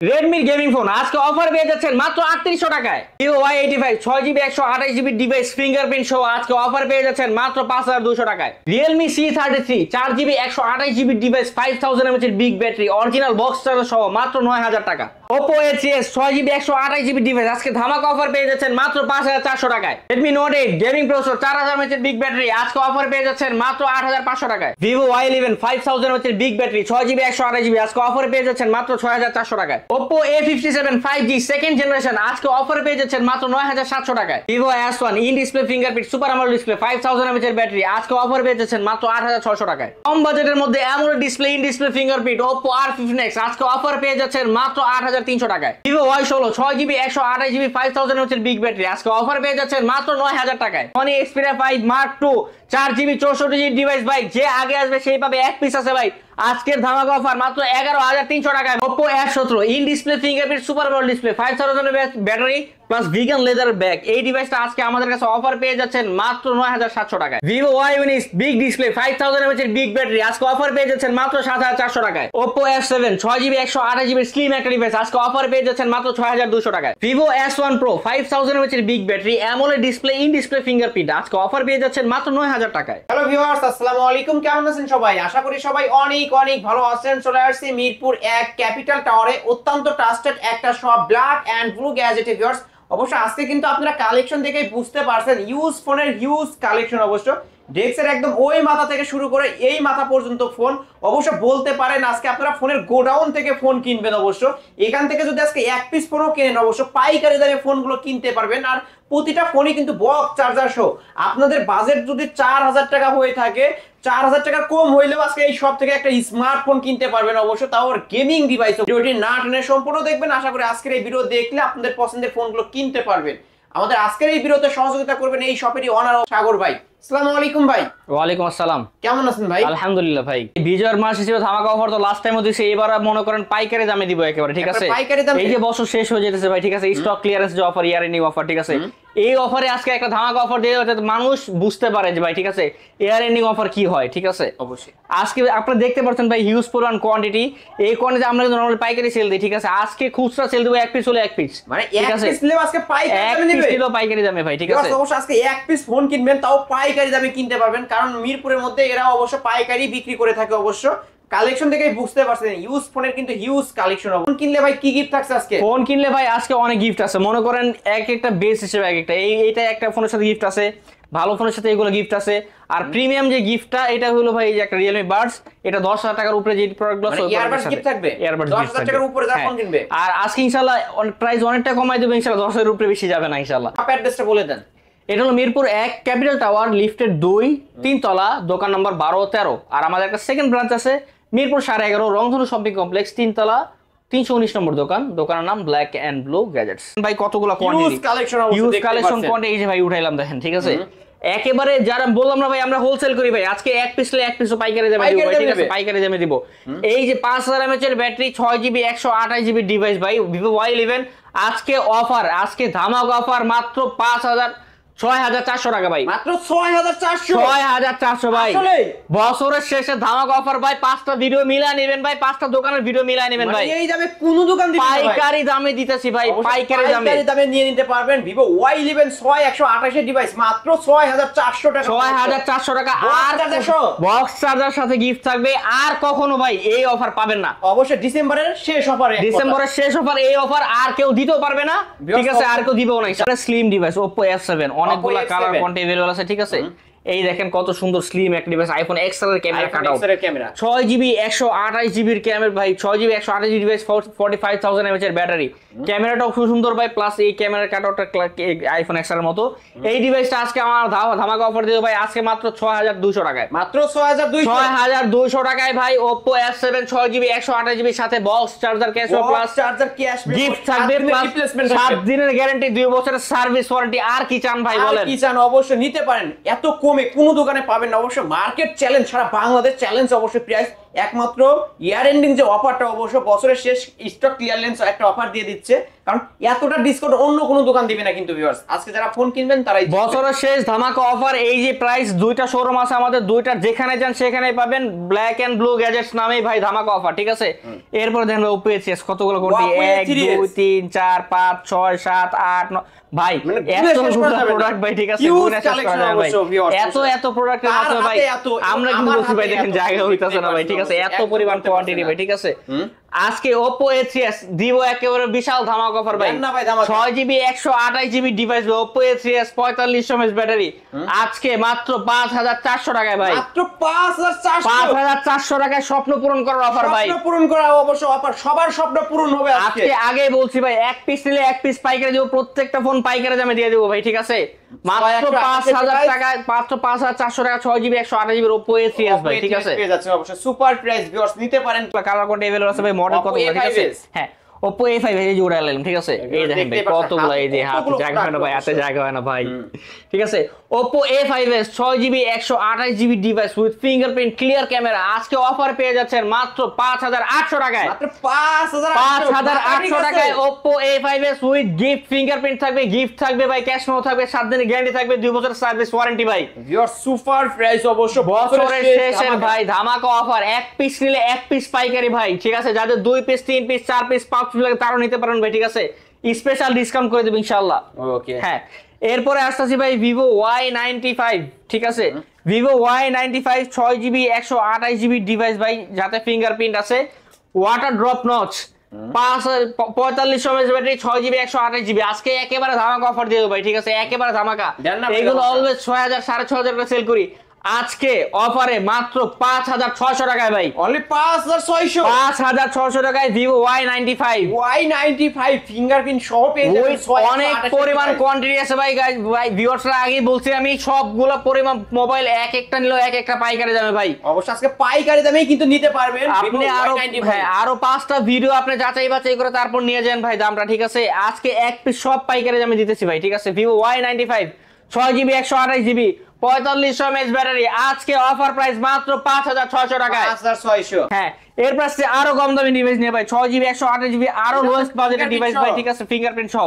Redmi gaming phone আজকে offer পেয়ে যাচ্ছেন মাত্র 3800 টাকায়। Vivo Y85 6GB 128GB device fingerprint সহ আজকে অফার পেয়ে যাচ্ছেন মাত্র 5200 টাকায়। Realme C33 4GB 128GB device 5000 mAh এর big battery original box charger সহ মাত্র 9000 টাকা। Oppo A3s 6GB 128GB device আজকে ধামাকা অফার পেয়ে যাচ্ছেন মাত্র 5400 টাকায়। Redmi Note 8 gaming processor 4000 mAh এর বিগ ব্যাটারি আজকে অফার পেয়ে যাচ্ছেন মাত্র 8500 টাকায়। Vivo Y11 5000 mAh এর বিগ ব্যাটারি 6GB 128GB আজকে অফার পেয়ে যাচ্ছেন মাত্র 6400 টাকায়। Oppo A57 5G second generation আজকে অফারে পেয়ে যাচ্ছেন মাত্র 9700 টাকায়। Vivo S1 in display fingerprint super AMOLED display 5000 mAh এর ব্যাটারি আজকে অফারে পেয়ে যাচ্ছেন মাত্র 8600 টাকায়। কম বাজেটের মধ্যে AMOLED display in display fingerprint Oppo R15X আজকে অফারে পেয়ে যাচ্ছেন মাত্র 8300 টাকায়। Vivo Y16 6GB 128GB 5000 mAh এর বিগ ব্যাটারি আজকে অফারে পেয়ে যাচ্ছেন মাত্র 9000 টাকায়। Sony Xperia 5 Mark II 4GB 64GB device ভাই যে আগে আসবে সেই পাবে এক পিস আছে ভাই। আজকের ধামাকা অফার মাত্র 11300 টাকায়। Oppo F17 in display fingerprint super AMOLED display 5000 mAh battery plus vegan leather bag এই ডিভাইসটা আজকে আমাদের কাছে অফার পেয়ে যাচ্ছেন মাত্র 9700 টাকায়। Vivo Y19 big display 5000 mAh এর বিগ ব্যাটারি আজকে অফার পেয়ে যাচ্ছেন মাত্র 7400 টাকায়। Oppo F7 6GB 128GB slim একটা ডিভাইস আজকে অফার পেয়ে যাচ্ছেন মাত্র 6200 টাকায়। Vivo S1 Pro 5000 mAh এর big battery AMOLED display in display fingerprint আজকে অফার পেয়ে যাচ্ছেন মাত্র 9000 টাকায়। হ্যালো ভিউয়ার্স, আসসালামু আলাইকুম। কেমন আছেন সবাই? আশা করি সবাই অনেক অনেক ভালো আছেন। চলে আসছি মিরপুর 1 ক্যাপিটাল টাওয়ারে অত্যন্ত ট্রাস্টেড একটা shop black and blue gadget. Viewers অবশ্য আজকে কিন্তু আপনারা কালেকশন দেখেই বুঝতে পারছেন ইউজ ফোনের হিউজ কালেকশন। অবশ্য ডেস্কের একদম ওই মাথা থেকে শুরু করে এই মাথা পর্যন্ত ফোন। অবশ্য বলতে পারেন আজকে আপনারা ফোনের গোডাউন থেকে ফোন কিনবেন। অবশ্য এখান থেকে যদি আজকে এক পিস ফোনও কেনেন অবশ্য পাইকারি দামে ফোনগুলো কিনতে পারবেন। আর প্রতিটা ফোনই কিন্তু বক্স চার্জার সহ। আপনাদের বাজেট যদি 4000 টাকা হয়ে থাকে, 4000 টাকার কম হইলেও আজকে এই সব থেকে একটা স্মার্টফোন কিনতে পারবেন। অবশ্য তাও গেমিং ডিভাইস। ভিডিওটি না টেনে সম্পূর্ণ দেখবেন। আশা করি আজকের এই ভিডিও দেখলে আপনাদের পছন্দের ফোনগুলো কিনতে পারবেন। আমাদের আজকের এই ভিডিওতে সহযোগিতা করবেন এই শপেরই ওনার সাগর ভাই। আসসালামু আলাইকুম ভাই। ওয়ালাইকুম আসসালাম। কেমন আছেন ভাই? আলহামদুলিল্লাহ ভাই। বিজয়ের মাস হিসেবে ধামাকা অফার তো লাস্ট টাইমও দিয়েছে, এবার মনে করেন পাইকারি দামে দিব একেবারে। ঠিক আছে, এই যে বছর শেষ হয়ে যেতেছে ভাই, ঠিক আছে, স্টক ক্লিয়ারেন্স যে অফার, ইয়ার এন্ডিং অফার, ঠিক আছে, এই অফারে আজকে একটা ধামাকা অফার দিয়ে যাতে মানুষ বুঝতে পারে যে ভাই ঠিক আছে ইয়ার এন্ডিং অফার কি হয়। ঠিক আছে, অবশ্যই আজকে আপনারা দেখতে পাচ্ছেন ভাই হিউজ পরিমাণ কোয়ান্টিটি। এই কোয়ান্টিটি আমরা নরমালি পাইকারি সেল দিই। ঠিক আছে, আজকে খুচরা সেল দেব এক পিস হলে এক পিস, মানে এক পিস নিলে আজকে পাইকারি দামে নেবে, কিলো পাইকারি দামে ভাই। ঠিক আছে, অবশ্য আজকে এক পিস ফোন কিনবেন তাও পাইকারি দামে কিনতে পারবেন, কারণ মিরপুরের মধ্যে এরা অবশ্য পাইকারি বিক্রি করে থাকে। অবশ্য কালেকশন দেখেই বুঝতে পারছেন ইউজ ফোনের কিন্তু হিউজ কালেকশন। ফোন কিনলে ভাই কি গিফট থাকছে আজকে? ফোন কিনলে ভাই আজকে অনেক গিফট আছে। মনে করেন এক একটা বেস হিসেবে এক একটা, এইটা একটা ফোনের সাথে গিফট আছে, ভালো ফোনের সাথে এগুলো গিফট আছে। আর প্রিমিয়াম যে গিফটটা এটা হলো ভাই যে একটা Realme Buds, এটা 10000 টাকার উপরে যে প্রোডাক্টগুলো আছে ইয়ারবাডস গিফট থাকবে, 10000 টাকার উপরে যা ফোন কিনবে। আর আজকে ইনশাআল্লাহ প্রাইস অনেকটা কমাই দেব ইনশাআল্লাহ, 10 এর উপরে বেশি যাবে না ইনশাআল্লাহ। আপনার অ্যাড্রেসটা বলে দেন। এটা হলো মিরপুর 1 ক্যাপিটাল টাওয়ার লিফটের 2 3 তলা, দোকান নম্বর 12-13। আর আমাদের একটা সেকেন্ড ব্রাঞ্চ আছে মিরপুর 11.5 রংধনু শপিং কমপ্লেক্স 3 তলা 319 নম্বর দোকান। দোকানের নাম ব্ল্যাক এন্ড ব্লু গ্যাজেটস। ভাই কতগুলো quantity use collection, use collection quantity এই যে ভাই উঠাইলাম দেখেন। ঠিক আছে, একেবারে যারা বললাম না ভাই আমরা হোলসেল করি ভাই, আজকে এক পিসলে এক পিসও পাইকারি দামে দিব ভাই। ঠিক আছে, পাইকারি দামে দিব। এই যে 5000 mAh এর ব্যাটারি 6GB 128GB ডিভাইস ভাই Vivo Y11 আজকে অফার, আজকে ধামাকা অফার মাত্র 6400 টাকা ভাই, মাত্র 6400 ভাই। বছরের শেষে ধামাকা অফার ভাই, 5টা ভিডিও মিলাই নেবেন ভাই, 5টা দোকানের ভিডিও মিলাই নেবেন ভাই। এই দামে কোন দোকান দিবে না ভাই, পাইকারি দামে দিতেছি ভাই, পাইকারি দামে নিয়ে নিতে পারবেন। Vivo Y11 6128 এর ডিভাইস মাত্র 6400 টাকা, 6400 টাকা। আর বক্স চার্জার সাথে গিফট থাকবে। আর কখনো ভাই এই অফার পাবেন না। অবশ্যই ডিসেম্বরের শেষ অফারে, ডিসেম্বরের শেষ অফার, এই অফার আর কেউ দিতেও পারবে না। ঠিক আছে, আর কেউ দিবেও না। এটা স্লিম ডিভাইস Oppo F7, অনেকগুলো কালার কোয়ান্টিটি अवेलेबल আছে। ঠিক আছে, এই দেখেন কত সুন্দর স্লিম একটা ডিভাইস, আইফোন XR এর ক্যামেরা কাটআউট, 6GB 128GB এর ক্যামেরা ভাই, 6GB 128GB ডিভাইস 45000 mAh এর ব্যাটারি, ক্যামেরাটাও খুব সুন্দর ভাই, প্লাস এই ক্যামেরার কাটআউটটা আইফোন XR এর মতো। এই ডিভাইসটা আজকে আমার ধামাকা অফার দিও ভাই, আজকে মাত্র 6200 টাকায়, মাত্র 6200 টাকায় ভাই। Oppo F7 6GB 128GB সাথে box charger cash plus charger cash gift থাকবে, প্লাস 7 দিনের গ্যারান্টি, 2 বছরের সার্ভিস ওয়ারেন্টি। আর কি চান ভাই বলেন? কি চান অবশ্যই নিতে পারেন। এত কমে কোনো দোকানে পাবেন না। অবশ্য মার্কেট চ্যালেঞ্জ, সারা বাংলাদেশ চ্যালেঞ্জ অবশ্যই প্রাইস একমাত্র ইয়ার এন্ডিং যে অফারটা অবশ্য বছরের শেষ স্টক ক্লিয়ারেন্স একটা অফার দিয়ে দিচ্ছে, কারণ এতটা ডিসকাউন্ট অন্য কোনো দোকান দিবে না কিন্তু ভিউয়ার্স। আজকে যারা ফোন কিনবেন তারাই বছরের শেষ ধামাকা অফার। এই যে প্রাইস, দুইটা শোরুম আছে আমাদের, দুইটা যেখানে যান সেখানেই পাবেন ব্ল্যাক এন্ড ব্লু গ্যাজেটস নামেই ভাই ধামাকা অফার, ঠিক আছে। এরপর দেখেন Oppo A3s কতগুলো কোনটি, 1 2 3 4 5 6 7 8 9 ভাই, এতগুলো প্রোডাক্ট ভাই, ঠিক আছে, গুণে শেষ করা যাবে ভাই। এত প্রোডাক্টের মধ্যে ভাই আমরা কিন্তু বলছি ভাই, দেখেন জায়গা হইতাছে না ভাই, ঠিক আছে, এত পরিমাণ কোয়ান্টিটি ভাই, ঠিক আছে। আজকে Oppo A3s দিব একেবারে বিশাল ধামাকা অফার ভাই, 6GB 128GB device, Oppo A3s 4500 mAh battery, আজকে মাত্র 5400 টাকায় ভাই, মাত্র 5400 টাকায় স্বপ্ন পূরণ করার অফার ভাই, স্বপ্ন পূরণ করা অবশ্য অফার, সবার স্বপ্ন পূরণ হবে আজকে। আগে বলছি ভাই, এক পিস নিলে এক পিস পাইকারি দেব, প্রত্যেকটা ফোন পাইকারি দামে দিয়ে দেব ভাই, ঠিক আছে। মাত্র 5000 টাকায়, মাত্র 5400 টাকা 6GB 128GB Oppo A3s ভাই, ঠিক আছে, পেয়ে যাচ্ছেন অবশ্য সুপার প্রাইস ভিউয়ার্স, নিতে পারেন। কালার কোড अवेलेबल আছে ভাই, মডেল কত, ঠিক আছে। হ্যাঁ Oppo A5 এই যে উড়া লাইলাম, ঠিক আছে, এই দেখেন ভাই কতগুলো, এই যে হাতে জায়গা হয় না ভাই, হাতে জায়গা হয় না ভাই, ঠিক আছে। Oppo A5s 6GB 128GB device with fingerprint clear camera, আজকে অফার পেয়ে যাচ্ছেন মাত্র 5800 টাকায়, মাত্র 5800 টাকায় Oppo A5s with gift fingerprint থাকবে, গিফট থাকবে ভাই, ক্যাশ মেমো থাকবে, 7 দিনের গ্যারান্টি থাকবে, 2 বছরের সার্ভিস ওয়ারেন্টি ভাই। ভিউয়ার সুপার প্রাইস অবশ্য বছরের শেষের ভাই ধামাকা অফার, এক পিস নিলে এক পিস পাইকারি ভাই, ঠিক আছে। যাদের 2 পিস 3 পিস 4 পিস 5 পিস লাগে তারাও নিতে পারেন ভাই, ঠিক আছে, স্পেশাল ডিসকাউন্ট করে দেব ইনশাআল্লাহ। ওকে, হ্যাঁ এরপরে আসতেছি ভাই Vivo Y95, ঠিক আছে, Vivo Y95 6GB 128GB device ভাই, যাতে ফিঙ্গারপ্রিন্ট আছে, water drop notch, 4500 mAh battery, 6GB 128GB, আজকে একেবারে ধামাকা অফার দিয়ে দেব ভাই, ঠিক আছে, একেবারে ধামাকা। এগুলো অলওয়েজ 6000 6500 করে সেল করি, আজকে অফারে মাত্র 5600 টাকায় ভাই, অনলি 5600 টাকায় Vivo Y95 ফিঙ্গারপ্রিন্ট সহ পেয়ে যাবেন। অনেক পরিমাণ কোয়ান্টিটি আছে ভাই, গাইস ভাই ভিউয়ার্সরা আগেই বলছি আমি, সবগুলো পরিমাণ মোবাইল এক একটা নিলেও এক একটা পাইকারি দামে ভাই, অবশ্যই আজকে পাইকারি দামেই কিন্তু নিতে পারবেন। আপনি আরো 5টা ভিডিও আপনি যাচাই বাছাই করে তারপর নিয়ে যান ভাই দামটা, ঠিক আছে। আজকে এক পিস সব পাইকারি দামে দিতেছি ভাই, ঠিক আছে। Vivo Y95 6GB 128GB 4500 mAh battery, আজকে অফার প্রাইস মাত্র 5600 টাকায়, 5600। হ্যাঁ এর পাশে আরো কম দামি ডিভাইস নিয়ে ভাই, 6GB 128GB আরো লোয়েস্ট বাজেটের ডিভাইস ভাই, ঠিক আছে, ফিঙ্গারপ্রিন্ট সহ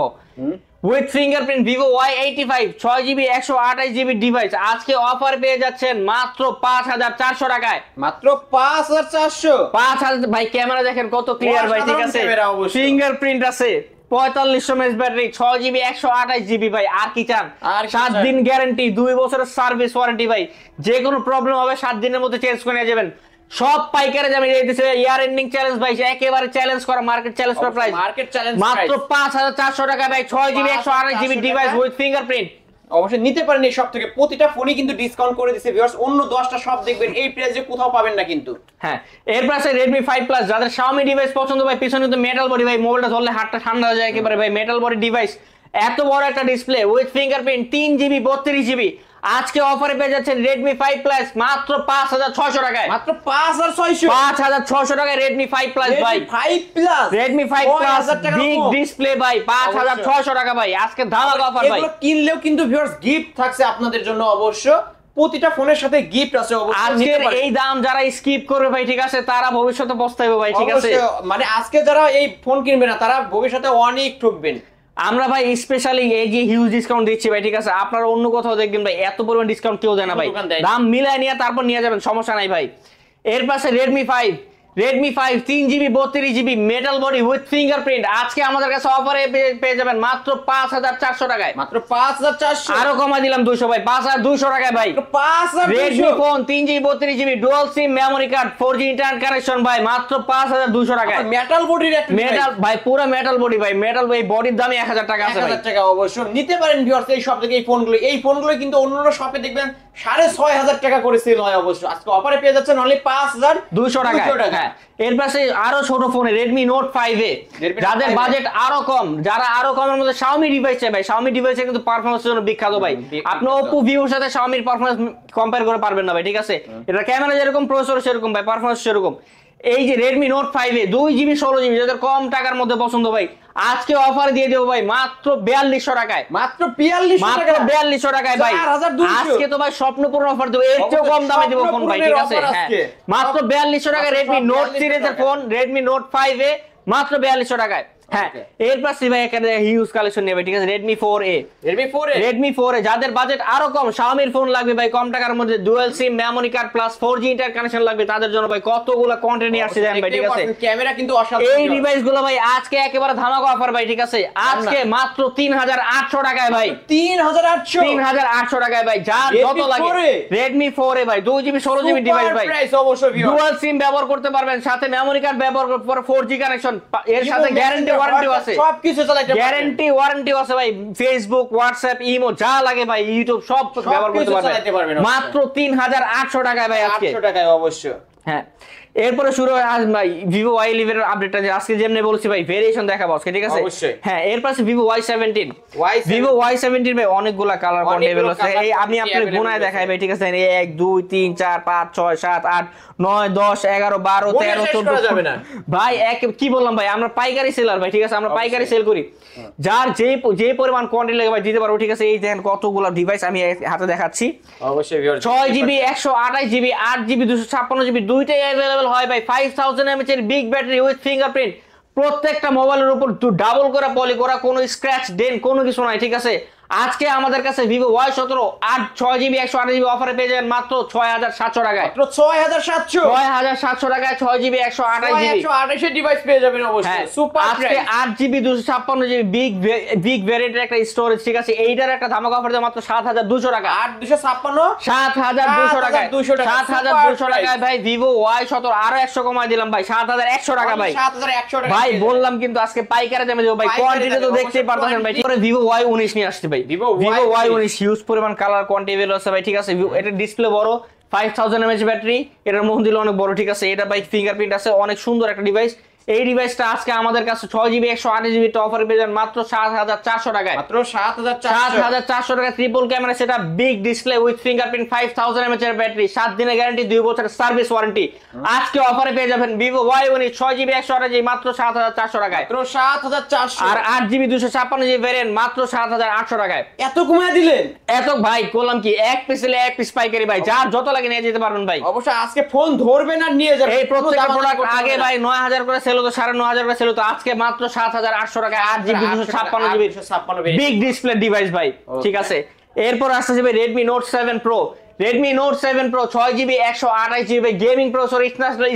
with fingerprint Vivo Y85 6GB 128GB device, আজকে অফার পেয়ে যাচ্ছেন মাত্র 5400 টাকায়, মাত্র 5400 ভাই। ক্যামেরা দেখেন কত ক্লিয়ার ভাই, ঠিক আছে, ফিঙ্গারপ্রিন্ট আছে, 4500 mAh ব্যাটারি, 6GB 128GB ভাই, আর কি চান? 7 দিন গ্যারান্টি, 2 বছরের সার্ভিস ওয়ারেন্টি ভাই, যে কোনো প্রবলেম হবে 7 দিনের মধ্যে চেঞ্জ করে নিয়ে যাবেন। সব পাইকারি দামে দিয়ে দিছে, ইয়ার এন্ডিং চ্যালেঞ্জ ভাই, একেবারে চ্যালেঞ্জ করা, মার্কেট চ্যালেঞ্জ করা প্রাইস, মাত্র 5400 টাকা ভাই, 6GB 128GB device with fingerprint. অবশ্যই নিতে পারেন এই সব থেকে, প্রতিটা ফোনই কিন্তু ডিসকাউন্ট করে দিয়েছে ভিউয়ার্স, অন্য 10টা সব দেখবেন এই প্রাইসে কোথাও পাবেন না কিন্তু। হ্যাঁ এর পাশে Redmi 5 Plus, যাদের Xiaomi ডিভাইস পছন্দ ভাই, পিছনে কিন্তু মেটাল বডি ভাই, মোবাইলটা ধরলে হাতটা ঠান্ডা হয়ে যায় একেবারে ভাই, মেটাল বডি ডিভাইস, এত বড় একটা display with fingerprint, 3GB 32GB, আজকে অফারে পেয়ে যাচ্ছেন Redmi 5 Plus মাত্র 5600 টাকায়, মাত্র 5600 টাকায় Redmi 5 Plus ভাই, Redmi 5 Plus বিগ ডিসপ্লে ভাই, 5600 টাকা ভাই, আজকে ধামাকা অফার ভাই। এগুলো কিনলেও কিন্তু ভিউয়ার্স গিফট থাকছে আপনাদের জন্য, অবশ্য প্রতিটা ফোনের সাথে গিফট আছে অবশ্যই। আজকের এই দাম যারা স্কিপ করবে ভাই, ঠিক আছে, তারা ভবিষ্যতে পস্তাইবে ভাই, ঠিক আছে, মানে আজকে যারা এই ফোন কিনবে না তারা ভবিষ্যতে অনেক ঠকবেন। আমরা ভাই স্পেশালি এই যে হিউজ ডিসকাউন্ট দিচ্ছি ভাই, ঠিক আছে, আপনারা অন্য কোথাও দেখবেন ভাই এত পরিমাণ ডিসকাউন্ট কেউ দেয় না ভাই, দাম মিলায় নিয়ে তারপর নিয়ে যাবেন, সমস্যা নাই ভাই। এর পাশে Redmi 5 3GB 32GB metal body with fingerprint, আজকে আমাদের কাছে অফারে পেয়ে যাবেন মাত্র 5400 টাকায়, মাত্র 5400, আরো কমাই দিলাম 200 ভাই, 5200 টাকায় ভাই। Redmi phone 3GB 32GB dual SIM memory card 4G internet connection ভাই, মাত্র 5200 টাকায়, মেটাল বডির একটা মেটাল ভাই, পুরো মেটাল বডি ভাই, মেটাল ভাই, বডির দামই 1000 টাকা আছে ভাই, 1000 টাকা অবশ্য নিতে পারেন ভিউয়ার্স এই সব থেকে। এই ফোনগুলো কিন্তু অন্যান্য শপে দেখবেন 6500 টাকা করে সেল হয়, অবশ্য আজকে অফারে পেয়ে যাচ্ছেন অনলি 5200 টাকা। হ্যাঁ এর পাশে আরো ছোট ফোনে Redmi Note 5A, যাদের বাজেট আরো কম, যারা আরো কমের মধ্যে Xiaomi ডিভাইস চাই ভাই, Xiaomi ডিভাইসে কিন্তু পারফরম্যান্সের জন্য বিখ্যাত ভাই, আপনি Oppo Vivo এর সাথে Xiaomi এর পারফরম্যান্স কম্পেয়ার করে পারবেন না ভাই, ঠিক আছে, এটা ক্যামেরা যেরকম প্রসেসর সেরকম ভাই, পারফরম্যান্স সেরকম। এই যে Redmi Note 5 এ 2GB 16GB যাদের কম টাকার মধ্যে পছন্দ ভাই, আজকে অফার দিয়ে দেবো ভাই মাত্র 4200 টাকায়। মাত্র 4200 মাত্র টাকা, 4200 টাকায় ভাই। 4200 আজকে তো ভাই স্বপ্নপূর্ণ অফার দেবো, এর চেয়েও কম দামে দেবো ফোন ভাই, ঠিক আছে? হ্যাঁ, মাত্র 4200 টাকায় Redmi Note সিরিজের ফোন, Redmi Note 5 এ মাত্র 4200 টাকায়। হ্যাঁ, এর পাশে ভাই এখানে হিউজ কালেকশন নেবে, ঠিক আছে? Redmi 4A, Redmi 4A যাদের বাজেট আরো কম, Xiaomi ফোন লাগবে ভাই কম টাকার মধ্যে, dual SIM, memory card plus 4G inter connection লাগবে, তাদের জন্য ভাই কতগুলো কন্টেন্ট নিয়ে আসছে জানেন ভাই, ঠিক আছে? ক্যামেরা কিন্তু অসাধারণ। এই ডিভাইস গুলো ভাই আজকে একেবারে ধামাকা অফার ভাই, ঠিক আছে? আজকে মাত্র 3800 টাকায় ভাই, 3800 টাকায় ভাই, যার যত লাগে। Redmi 4A ভাই 2GB 16GB ডিভাইস ভাই, ডুয়াল সিম ব্যবহার করতে পারবেন, সাথে মেমোরি কার্ড ব্যবহার করে 4G কানেকশন, এর সাথে গ্যারান্টি ওয়ারেন্টিও আছে, সবকিছু চালাতে পারবেন, গ্যারান্টি ওয়ারেন্টিও আছে ভাই। ফেসবুক, হোয়াটসঅ্যাপ, ইমো যা লাগে ভাই, ইউটিউব সব ব্যবহার করতে পারবেন মাত্র 3800 টাকায় ভাই আজকে। 800 টাকায় অবশ্যই। হ্যাঁ, এরপরে শুরু হয় আজ ভাই Vivo Y11 এর আপডেটটা, যে আজকে যেমনি বলছি ভাই ভেরিয়েশন দেখাবো আজকে, ঠিক আছে? হ্যাঁ, এর পাশে Vivo Y17, Vivo Y17 ভাই অনেকগুলা কালার কন্টেবল আছে। এই আমি আপনাকে গুনায় দেখাই ভাই, ঠিক আছে? 1 2 3 4 5 6 7 8 9 10 11 12 13 14 ভাই, এক কি বললাম ভাই, আমরা পাইকারি সেলার ভাই, ঠিক আছে? আমরা পাইকারি সেল করি, যার যে পরিমাণ কোয়ান্টিটি লাগে ভাই দিতে পারবো, ঠিক আছে? এই দেখেন কতগুলো ডিভাইস আমি হাতে দেখাচ্ছি। অবশ্যই 6GB 128GB 8GB 256GB দুইটাই अवेलेबल হয় ভাই। 5000 mAh এর বিগ ব্যাটারি উইথ ফিঙ্গারপ্রিন্ট, প্রত্যেকটা মোবাইলের উপর ডাবল করে পলি করা, কোনো স্ক্র্যাচ ডেন কোনো কিছু নাই, ঠিক আছে? আজকে আমাদের কাছে Vivo Y17 6GB 128GB অফারে পেয়ে যাবেন মাত্র 6700 টাকায়, মাত্র 6700 টাকায় 6GB 128GB 128 এর ডিভাইস পেয়ে যাবেন অবশ্যই। সুপার আজকে 8GB 256GB বিগ ভ্যারিয়েন্টের একটা স্টোরেজ, ঠিক আছে? এইটার একটা ধামাকা অফার দেব মাত্র 7200 টাকা, 7200 টাকায়, 7200 টাকায় ভাই Vivo Y17। আরো 100 কমায় দিলাম ভাই, 7100 টাকা ভাই, 7100 টাকা ভাই বললাম কিন্তু আজকে পাইকারি দামে দেব ভাই, কোয়ান্টিটি তো দেখতেই পারতেছেন ভাই। পরে Vivo Y19 নিয়ে আসছে ভাই, Vivo Y19 হিউজ পরিমাণ কালার কোয়ান্টিটি আছে ভাই, ঠিক আছে? এটা ডিসপ্লে বড়, 5000 mAh ব্যাটারি, এটার মন্দির অনেক বড়, ঠিক আছে? এটা ভাই ফিঙ্গারপ্রিন্ট আছে, অনেক সুন্দর একটা ডিভাইস। এই ডিভাইসটা আজকে আমাদের কাছে 6GB 128GB অফারে পেয়ে যাবেন মাত্র 7400 টাকায়, মাত্র 7400 টাকা। ট্রিপল ক্যামেরা সেটা, big display with fingerprint, 5000 mAh এর ব্যাটারি, 7 দিনের গ্যারান্টি, 2 বছরের সার্ভিস ওয়ারেন্টি। আজকে অফারে পেয়ে যাবেন Vivo Y19 6GB 128GB মাত্র 7400 টাকায়, মাত্র 7400। আর 8GB 256GB ভেরিয়েন্ট মাত্র 7800 টাকায়। এত কমায় দিলেন? এত ভাই করলাম কি, এক পিসে এক পিস পাইকারি ভাই, যার যত লাগে নিয়ে যেতে পারবেন ভাই। অবশ্যই আজকে ফোন ধরবেন আর নিয়ে যাবেন। এই প্রত্যেকটা প্রোডাক্ট আগে ভাই 9000 করে সেল হতো, 9500 করে সেল হতো, আজকে মাত্র 7800 টাকায় 8GB 256GB big display device ভাই, ঠিক আছে? এরপর আসছে ভাই Redmi Note 7 Pro, Redmi Note 7 Pro 6GB 128GB gaming processor,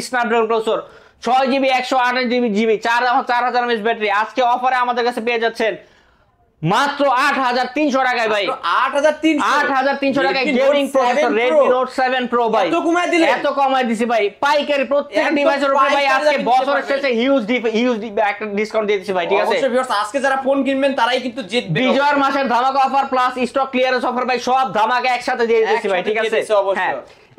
Snapdragon processor, 6GB 128GB 4000 mAh battery. আজকে অফারে আমাদের কাছে পেয়ে যাচ্ছেন মাত্র 8300 টাকায় ভাই, 8300 টাকায় gaming processor Redmi Note 7 Pro ভাই। এত কমায় দিলেন? এত কমায় দিছি ভাই, পাইকারি প্রত্যেক ডিভাইসের উপরে ভাই আজকে বছরের শেষে হিউজ একটা ডিসকাউন্ট দিয়ে দিছি ভাই, ঠিক আছে? অবশ্যই ভিউয়ার্স, আজকে যারা ফোন কিনবেন তারাই কিন্তু জিতবে। বিজয়ের মাসের ধামাকা offer plus stock clearance offer ভাই, সব ধামাকা একসাথে দিয়ে দিছি ভাই, ঠিক আছে? হ্যাঁ,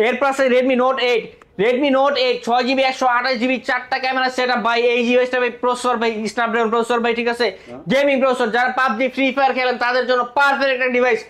এরপর আছে Redmi Note 8, Redmi Note 8 6GB 128GB 4টা ক্যামেরা সেটআপ ভাই। এই ডিভাইসটা ভাই প্রসেসর ভাই স্ন্যাপড্রাগন প্রসেসর ভাই, ঠিক আছে? গেমিং প্রসেসর, যারা PUBG ফ্রি ফায়ার খেলেন তাদের জন্য পারফেক্ট একটা ডিভাইস।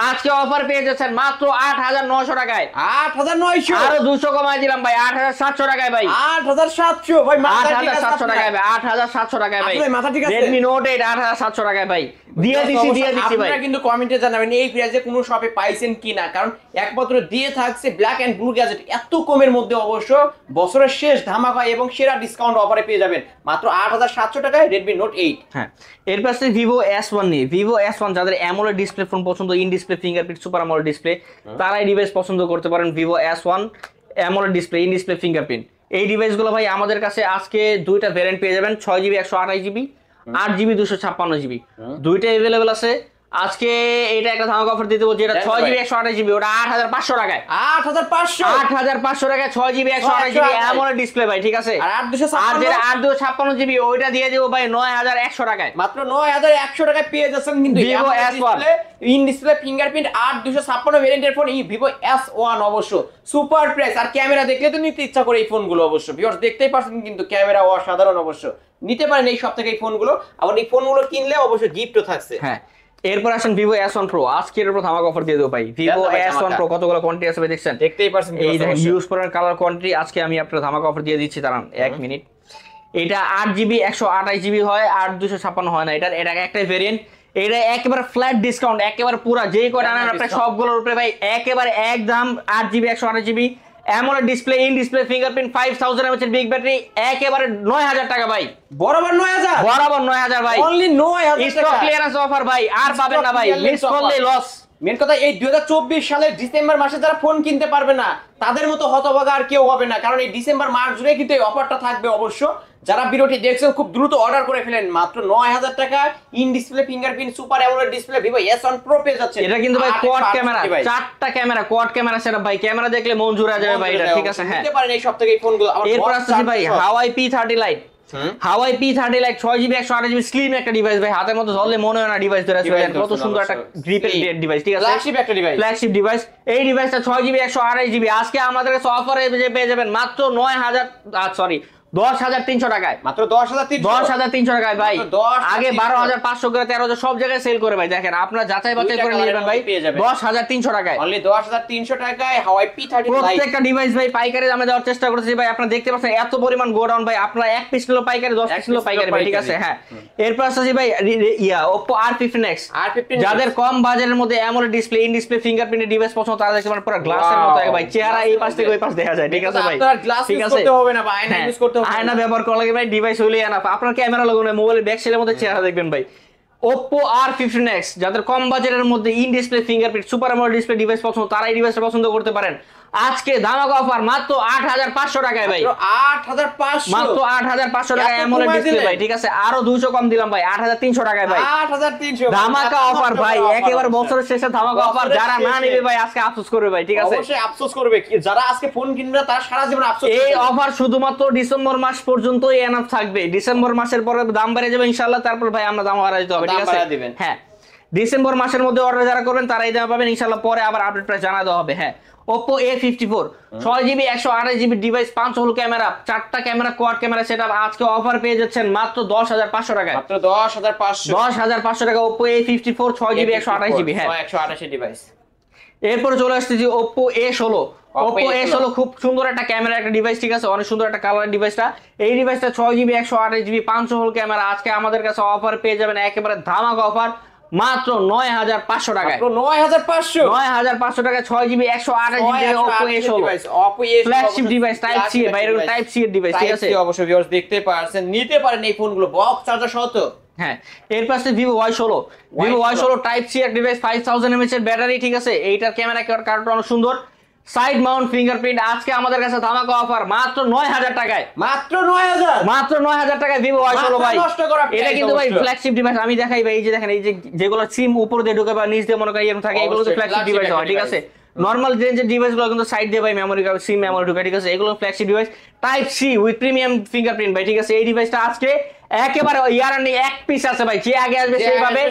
আজকে অফার পেয়ে যাচ্ছেন মাত্র 8900 টাকায়, 8900, আরো 200 কমায় দিলাম ভাই 8700 টাকায় ভাই, 8700 ভাই, 8700 টাকায় ভাই, 8700 টাকায় ভাই, মাথা ঠিক আছে? Redmi Note 8 8700 টাকায় ভাই, দিয়ে দিছি ভাই। আপনারা কিন্তু কমেন্টে জানাবেন এই প্রাইসে কোন শপে পাইছেন কিনা, কারণ একমাত্র দিয়ে থাকছে ব্ল্যাক এন্ড ব্লু গ্যাজেট। এত কমের মধ্যে অবশ্য বছরের শেষ ধামাকা এবং সেরা ডিসকাউন্ট অফারে পেয়ে যাবেন মাত্র 8700 টাকায় Redmi Note 8। হ্যাঁ, এরপর আছে Vivo S1 নিয়ে, Vivo S1 যাদের অ্যামোলেড ডিসপ্লে ফোন পছন্দ, in display fingerprint super AMOLED display, তারা এই ডিভাইস পছন্দ করতে পারেন। Vivo S1 AMOLED display, in display fingerprint, এই ডিভাইসগুলো ভাই আমাদের কাছে আজকে দুইটা ভ্যারিয়েন্ট পেয়ে যাবেন, 6GB 128GB 8GB 256GB দুইটাই अवेलेबल আছে। আজকে এটা একটা ধামাকা অফার দিতে বলছি, এটা 6GB 128GB, ওটা 8500 টাকায়, 8500 টাকায় 6GB 128GB অ্যামোলেড ডিসপ্লে ভাই, ঠিক আছে? আর 8256GB ওইটা দিয়ে দেব ভাই 9100 টাকায়, মাত্র 9100 টাকায় পেয়ে যাচ্ছেন কিন্তু Vivo S1 in display fingerprint 8256 ভেরিয়েন্টের ফোন, এই Vivo S1 অবশ্য সুপার প্রাইস। আর ক্যামেরা দেখলে তো নিতে ইচ্ছা করে এই ফোনগুলো, অবশ্য ভিউয়ার্স দেখতেই পাচ্ছেন কিন্তু ক্যামেরা অসাধারণ, অবশ্য নিতে পারেন এই সব থেকে এই ফোনগুলো। আবার এই ফোনগুলো কিনলে অবশ্য গিফটও থাকছে। হ্যাঁ, এরপর আসেন ভিভো S1 Pro, আজকের উপর ধামাকা অফার দিয়ে দেবো ভাই। ভিভো S1 Pro কতগুলো কোয়ান্টিটি আছে ভাই দেখছেন, দেখতেই পারছেন এই দেখেন ইউজ করার কালার কোয়ান্টিটি। আজকে আমি আপনার ধামাকা অফার দিয়ে দিচ্ছি, দাঁড়ান 1 মিনিট। এটা 8GB 128GB হয়, 8256 হয় না। এটা একটাই ভেরিয়েন্ট, এটা একেবারে ফ্ল্যাট ডিসকাউন্ট, একেবারে পুরা যেই কয়টা আনেন আপনার সবগুলোর উপরে ভাই একেবারে একদম 8GB 128GB AMOLED display, in display fingerprint, 5000 mAh এর বিগ ব্যাটারি, একেবারে 9000 টাকা ভাই। বরাবর 9000, বরাবর 9000 ভাই, অনলি 9000 স্টক টাকা ক্লিয়ারেন্স অফার ভাই, আর পাবেন না ভাই, মিস করলে লস। মেন কথা এই 2024 সালের ডিসেম্বর মাসে যারা ফোন কিনতে পারবে না তাদের মতো হতভাগা আর কেউ হবে না, কারণ এই ডিসেম্বর মাস জুড়ে কিন্তু এই অফারটা থাকবে অবশ্য। যারা ভিডিওটি দেখছেন খুব দ্রুত অর্ডার করে ফেলেন, মাত্র 9000 টাকা in display fingerprint super AMOLED display Vivo S1 Pro পেয়ে যাচ্ছে। এটা কিন্তু ভাই কোয়াড ক্যামেরা, চারটা ক্যামেরা, কোয়াড ক্যামেরা সেটআপ ভাই, ক্যামেরা দেখলে মন জুড়ে যাবে ভাই এটা, ঠিক আছে। হ্যাঁ, নিতে পারেন এই সব থেকে এই ফোনগুলো। এরপর আসছে ভাই হাওয়াই P30 Lite, হাওয়াই P30 Lite 6GB 128GB slim একটা ডিভাইস ভাই, হাতের মধ্যে ধরলে মনে হয় না ডিভাইস ধরে আছে, কত সুন্দর একটা গ্রিপের ডিভাইস, ঠিক আছে, ফ্ল্যাগশিপ একটা ডিভাইস, ফ্ল্যাগশিপ ডিভাইস। এই ডিভাইসটা 6GB 128GB আজকে আমাদের কাছে অফারে পেয়ে যাবেন মাত্র 10,300 টাকায়, মাত্র 10,300 টাকায় ভাই। আগে 12,500 করে 13,000 সব জায়গায় সেল করে ভাই, দেখেন আপনারা যাচাই বাছাই করে নিয়ে যাবেন ভাই, 10,300 টাকায়, অনলি 10,300 টাকায় হাওয়াই P30 Lite। প্রত্যেকটা ডিভাইস ভাই পাইকারি দামে দেওয়ার চেষ্টা করতেছি ভাই, আপনারা দেখতে পাচ্ছেন এত পরিমাণ গোডাউন ভাই, আপনারা 1 পিস নিলো পাইকারি, 10 পিস নিলো পাইকারি ভাই, ঠিক আছে। হ্যাঁ, এরপর আসছে ভাই Oppo R15X, যাদের কম বাজেটের মধ্যে অ্যামোলেড ডিসপ্লে, ইন ডিসপ্লে ফিঙ্গারপ্রিন্টের ডিভাইস পছন্দ তারা দেখতে পারেন পুরো গ্লাসের মতো ভাই, চেহারা এই পাশ থেকে ওই পাশ দেখা যায়, ঠিক আছে ভাই, ঠিক আছে, করতে হবে না ভাই, আয়না ইউজ করতে হবে না, আয়না ব্যবহার করা লাগে ভাই, ডিভাইস হইলেই এনাফ। আপনার ক্যামেরা লাগানো মোবাইলের ব্যাক সাইডের মধ্যে চেহারা দেখবেন ভাই। Oppo R15X, যাদের কম বাজেটের মধ্যে in display fingerprint super AMOLED display device পছন্দ তারা এই ডিভাইসটা পছন্দ করতে পারেন। আজকে ধামাকা অফার মাত্র 8,500 টাকায় ভাই, 8,500, মাত্র 8,500 টাকায় অ্যামোলেড ডিসপ্লে ভাই, ঠিক আছে। আরো 200 কম দিলাম ভাই, 8,300 টাকায় ভাই, 8,300 ধামাকা অফার ভাই, একেবারে বছরের শেষে ধামাকা অফার। যারা না নেবে ভাই আজকে আফসোস করবে ভাই, ঠিক আছে, অবশ্যই আফসোস করবে, যারা আজকে ফোন কিনবে না তারা সারা জীবন আফসোস করবে। এই অফার শুধুমাত্র ডিসেম্বর মাস পর্যন্তই এনাফ থাকবে, ডিসেম্বর মাসের পরে দাম বেড়ে যাবে ইনশাআল্লাহ, তারপর ভাই আমরা দাম বাড়াই দিতে হবে, ঠিক আছে। হ্যাঁ, ডিসেম্বর মাসের মধ্যে অর্ডার যারা করবেন তারা এই দাম পাবেন ইনশাআল্লাহ, পরে আবার আপডেট প্রাইস জানা দেওয়া হবে। হ্যাঁ, Oppo A54 6GB 128GB device, 5 হল ক্যামেরা, 4টা ক্যামেরা, কোয়াড ক্যামেরা সেটআপ, আজকে অফার পেয়ে যাচ্ছেন মাত্র 10,500 টাকায়, মাত্র 10,500 টাকা Oppo A54 6GB 128GB। হ্যাঁ, 128 ডিভাইস। এরপর চলে আসছে Oppo A16, Oppo A16 খুব সুন্দর একটা ক্যামেরা একটা ডিভাইস, ঠিক আছে, অনেক সুন্দর একটা কালার ডিভাইসটা। এই ডিভাইসটা 6GB 128GB 5 হল ক্যামেরা, আজকে আমাদের কাছে অফার পেয়ে যাবেন একেবারে ধামাকা অফার মাত্র 9,500 টাকায়, মাত্র 9,500 টাকায় 6GB 128GB Oppo A16 flagship device, type C ভাই, এরকম টাইপ সি এর ডিভাইস, ঠিক আছে। অবশ্যই ভিউয়ার্স দেখতে পারছেন, নিতে পারেন এই ফোনগুলো বক্স চার্জার সহ তো। হ্যাঁ, এর পাশে Vivo Y16 টাইপ সি এর ডিভাইস, 5000 mAh এর ব্যাটারি, ঠিক আছে। এইটার ক্যামেরা কার্ডটা অনেক সুন্দর, সাইড মাউন্ট ফিঙ্গারপ্রিন্ট, আজকে আমাদের কাছে ধামাকা অফার মাত্র 9,000 টাকায়, মাত্র 9,000 টাকায় Vivo Y16 ভাই। এটা কিন্তু ভাই ফ্ল্যাগশিপ ডিভাইস, আমি দেখাই ভাই, এই যে দেখেন এই যে যেগুলো সিম উপর দিয়ে ঢুকে বা নিচ দিয়ে মনে করেন এরকম থাকে, এগুলো তো ফ্ল্যাগশিপ ডিভাইস হয়, ঠিক আছে। নরমাল রেঞ্জের ডিভাইসগুলো কিন্তু সাইড দিয়ে ভাই মেমরি কার্ড, সিম মেমরি ঢুকে, ঠিক আছে, এগুলো flagship device, type C with premium fingerprint ভাই, ঠিক আছে। এই ডিভাইসটা আজকে একেবারে ইয়ারানি এক পিস আছে ভাই, যে আগে আসবে সেই পাবে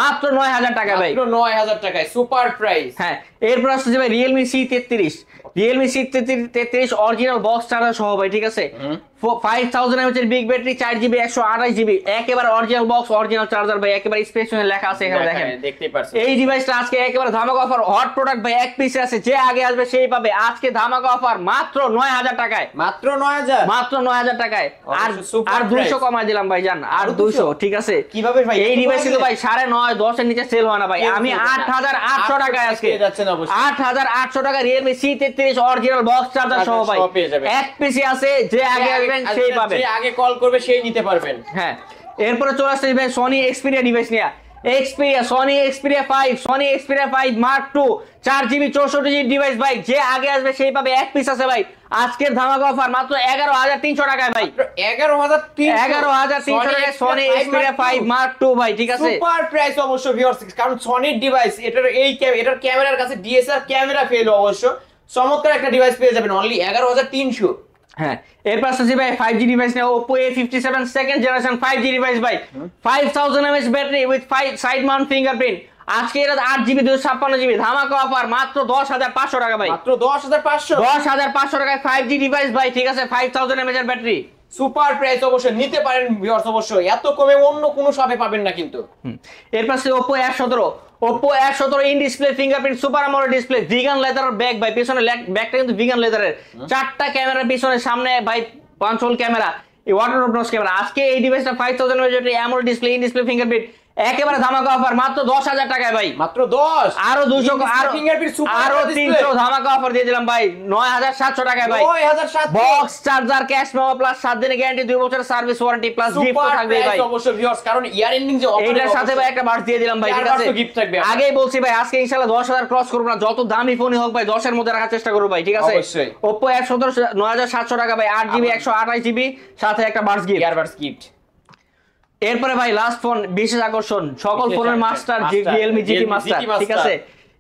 মাত্র 9,000 টাকা ভাই, মাত্র 9,000 টাকায় সুপার প্রাইস। হ্যাঁ, এরপর আসছে ভাই Realme C33 original box charger সহ ভাই, ঠিক আছে, 5000 mAh এর বিগ ব্যাটারি, 4GB 128GB একেবারে অরিজিনাল বক্স অরিজিনাল চার্জার ভাই, একেবারে স্পেশালি লেখা আছে এখানে দেখেন, দেখতে পাচ্ছেন। এই ডিভাইসটা আজকে একেবারে ধামাকা অফার, হট প্রোডাক্ট ভাই, এক পিস আছে, যে আগে আসবে সেই পাবে, আজকে ধামাকা অফার মাত্র 9,000 টাকায়, মাত্র 9,000 টাকায়। আর 200 কমায় দিলাম ভাই, জান, আর 200, ঠিক আছে। কিভাবে ভাই এই ডিভাইস কিন্তু ভাই 9.5 10 এর নিচে সেল হয় না ভাই, আমি 8,800 টাকায় আজকে 8,800 টাকা Realme C33 original box charger সহ ভাই, এক পিসি আছে, যে আগে আসবেন সেই পাবে, যে আগে কল করবে সেই নিতে পারবেন। হ্যাঁ, এরপরে চলে আসছে ভাই Sony Xperia ডিভাইস নিয়ে, Sony Xperia 5 Mark II 4GB 64GB device ভাই, যে আগে আসবে সেই পাবে, এক পিস আছে ভাই, আজকের ধামাকা অফার মাত্র 11,300 টাকায় ভাই, 11,300 টাকায় Sony Xperia 5 Mark II ভাই, ঠিক আছে, সুপার প্রাইস অবশ্য ভিউয়ার্স, কারণ সনির ডিভাইস, এটার ক্যামেরার কাছে DSLR ক্যামেরা ফেল, অবশ্য চমৎকার একটা ডিভাইস পেয়ে যাবেন অনলি 11,300। হ্যাঁ, এর পাশে ভাই 5G ডিভাইস নিয়ে Oppo A57 second generation 5G device ভাই, 5000 mAh battery with side Mount fingerprint, আজকে এটা 8GB 256GB ধামাকা অফার মাত্র 10,500 টাকা ভাই, মাত্র 10,500 টাকায় 5G ডিভাইস ভাই, ঠিক আছে, 5000 mAh এর ব্যাটারি, সুপার প্রাইস অবশ্যই নিতে পারেন ভিউয়ার্স, অবশ্যই এত কমে অন্য কোনো শপে পাবেন না কিন্তু। এর পাশে Oppo F17 in display fingerprint super AMOLED display vegan লেদারের ব্যাক ভাই, পিছনে ব্যাকটা কিন্তু ভিগান লেদারের, চারটা ক্যামেরা পিছনে, সামনে ভাই 5 হোল ক্যামেরা, এই ওয়াটারপ্রুফ নচ ক্যামেরা। আজকে এই ডিভাইসটা 5000 এর AMOLED display in display fingerprint একেবারে ধামাকা অফার মাত্র 10000 টাকায় ভাই, মাত্র 10, আরো 200 ফিঙ্গারপ্রিন্ট সুপার আরো 300 ধামাকা অফার দিয়ে দিলাম ভাই 9700 টাকায় ভাই। 9700 box charger cash memo plus 7 দিনের গ্যারান্টি, 2 বছরের সার্ভিস ওয়ারেন্টি প্লাস গিফট তো থাকবে ভাই অবশ্যই ভিউয়ার্স, কারণ ইয়ার এন্ডিং যে অফার এটার সাথে ভাই একটা বার্স দিয়ে দিলাম ভাই, ঠিক আছে গিফট থাকবে। আগেই বলছি ভাই আজকে ইনশাআল্লাহ 10000 ক্রস করব না, যত দামি ফোনই হোক ভাই 10 এর মধ্যে রাখার চেষ্টা করব ভাই, ঠিক আছে অবশ্যই। Oppo F17 9700 টাকা ভাই, 8GB 128GB সাথে একটা বার্স গিফট, ইয়ারবাডস গিফট। এরপরে ভাই লাস্ট ফোন বিশেষ আকর্ষণ, সকল ফোনের মাস্টার Realme GT মাস্টার, ঠিক আছে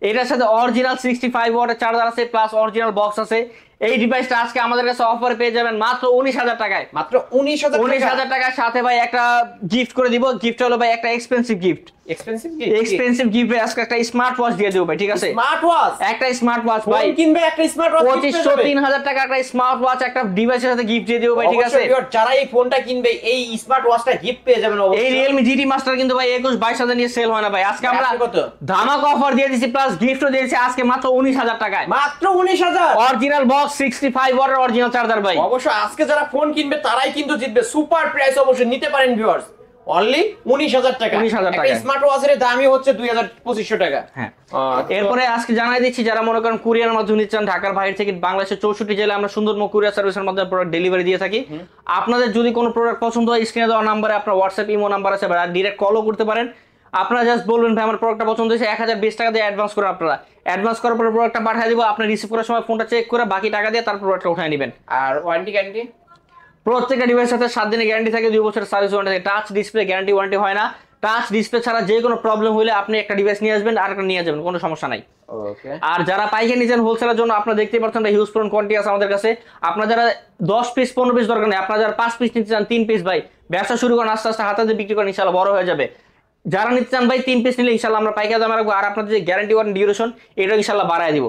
এটার সাথে অরিজিনাল 65 ওয়াটের চার্জার আছে প্লাস অরিজিনাল বক্স আছে। এই ডিভাইসটা আজকে আমাদের কাছে অফারে পেয়ে যাবেন মাত্র 19000 টাকায়, মাত্র 19000 টাকার সাথে ভাই একটা গিফট করে দিব। গিফট হলো ভাই একটা এক্সপেন্সিভ গিফট, এক্সপেন্সিভ গিফট আজকে একটা স্মার্ট ওয়াচ দিয়ে দেব ভাই, ঠিক আছে স্মার্ট ওয়াচ, একটা স্মার্ট ওয়াচ ভাই ভাই কিনবে একটা স্মার্ট ওয়াচ 2500-3000 টাকা একটা স্মার্ট ওয়াচ একটা ডিভাইসের সাথে গিফট দিয়ে দেব ভাই, ঠিক আছে যারা এই ফোনটা কিনবে এই স্মার্ট ওয়াচটা গিফট পেয়ে যাবেন অবশ্যই। এই Realme GT মাস্টার কিন্তু ভাই 21-22 হাজার নিয়ে সেল হয় না ভাই, আজকে আমরা কত ধামাকা অফার দিয়ে দিছি প্লাস গিফটও দিয়েছি আজকে মাত্র 19000 টাকায়, মাত্র 19000 অরিজিনাল বক্স 65 ওয়াটের অরিজিনাল চার্জার ভাই। অবশ্যই আজকে যারা ফোন কিনবে তারাই কিন্তু জিতবে, সুপার প্রাইস অবশ্যই নিতে পারেন ভিউয়ার্স, অনলি 19000 টাকা। 19000 টাকা স্মার্ট ওয়াচের দামই হচ্ছে 2500 টাকা। হ্যাঁ এরপরে আজকে জানাই দিচ্ছি যারা মনে করেন কুরিয়ার মাধ্যমে নিচ্ছেন ঢাকার বাইরে থেকে বাংলাদেশের 64 জেলায় আমরা সুন্দরবন কুরিয়ার সার্ভিসের মাধ্যমে প্রোডাক্ট ডেলিভারি দিয়ে থাকি। আপনাদের যদি কোনো প্রোডাক্ট পছন্দ হয় স্ক্রিনে দেওয়া নাম্বারে আপনার হোয়াটসঅ্যাপ ইমো নাম্বার আছে বা ডিরেক্ট কলও করতে পারেন। আপনারা জাস্ট বলবেন ভাই আমার প্রোডাক্টটা পছন্দ হয়েছে, 1020 টাকা দিয়ে অ্যাডভান্স করে আপনারা অ্যাডভান্স করার পরে প্রোডাক্টটা পাঠিয়ে দিব, আপনি রিসিভ করার সময় ফোনটা চেক করে বাকি টাকা দিয়ে তারপর প্রোডাক্টটা উঠিয়ে নেবেন। আর ওয়ারেন্টি গ্যারান্টি প্রত্যেকটা ডিভাইসের সাথে 7 দিনের গ্যারান্টি থাকে, 2 বছরের সার্ভিস ওয়ারেন্টি থাকে। টাচ ডিসপ্লে গ্যারান্টি ওয়ারেন্টি হয় না, টাচ ডিসপ্লে ছাড়া যে কোনো প্রবলেম হলে আপনি একটা ডিভাইস নিয়ে আসবেন আর একটা নিয়ে যাবেন, কোনো সমস্যা নাই। ওকে। আর যারা পাইকারি নিছেন হোলসেলের জন্য আপনারা দেখতেই পাচ্ছেন হিউজ পরিমাণ কোয়ান্টিটি আছে আমাদের কাছে। আপনারা যারা 10 পিস 15 পিস দরকার নেই, আপনারা যারা 5 পিস নিতে চান 3 পিস ভাই ব্যবসা শুরু করেন, আস্তে আস্তে হাতে বিক্রি করেন, ইনশাআল্লাহ বড় হয়ে যাবে। যারা নিতে চান ভাই 3 পিস নিলে ইনশাআল্লাহ আমরা পাইকারি দামে রাখবো, আর আপনাদের যে গ্যারান্টি ওয়ারেন্টি ডিউরেশন এটা ইনশাআল্লাহ বাড়ায় দিব।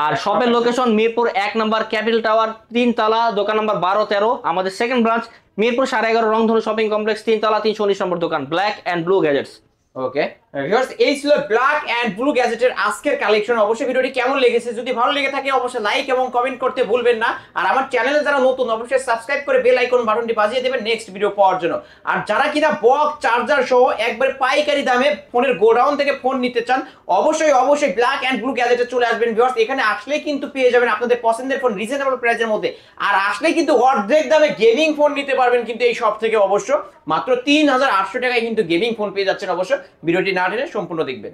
আর শপের লোকেশন মিরপুর 1 নম্বর ক্যাপিটাল টাওয়ার 3 তলা, দোকান নাম্বার 12-13। আমাদের সেকেন্ড ব্রাঞ্চ মিরপুর 11.5 রংধনু শপিং কমপ্লেক্স 3 তলা 319 নম্বর দোকান, black and blue gadgets. Okay viewers, এই ছিল ব্ল্যাক এন্ড ব্লু গ্যাজেটের আজকের কালেকশন। অবশ্যই ভিডিওটি কেমন লেগেছে, যদি ভালো লেগে থাকে অবশ্যই লাইক এবং কমেন্ট করতে ভুলবেন না। আর আমার চ্যানেলে যারা নতুন অবশ্যই সাবস্ক্রাইব করে বেল আইকন বাটনটি বাজিয়ে দেবেন নেক্সট ভিডিও পাওয়ার জন্য। আর যারা কিনা বক্স চার্জার সহ একবার পাইকারি দামে ফোনের গোডাউন থেকে ফোন নিতে চান অবশ্যই ব্ল্যাক এন্ড ব্লু গ্যাজেটে চলে আসবেন ভিউয়ার্স। এখানে আসলেই কিন্তু পেয়ে যাবেন আপনাদের পছন্দের ফোন রিজনেবল প্রাইসের মধ্যে, আর আসলেই কিন্তু অর্ধেক দামে গেমিং ফোন নিতে পারবেন কিন্তু এই শপ থেকে। অবশ্য মাত্র 3800 টাকায় কিন্তু গেমিং ফোন পেয়ে যাচ্ছেন। অবশ্য ভিডিওটি না টেনে সম্পূর্ণ দেখবেন।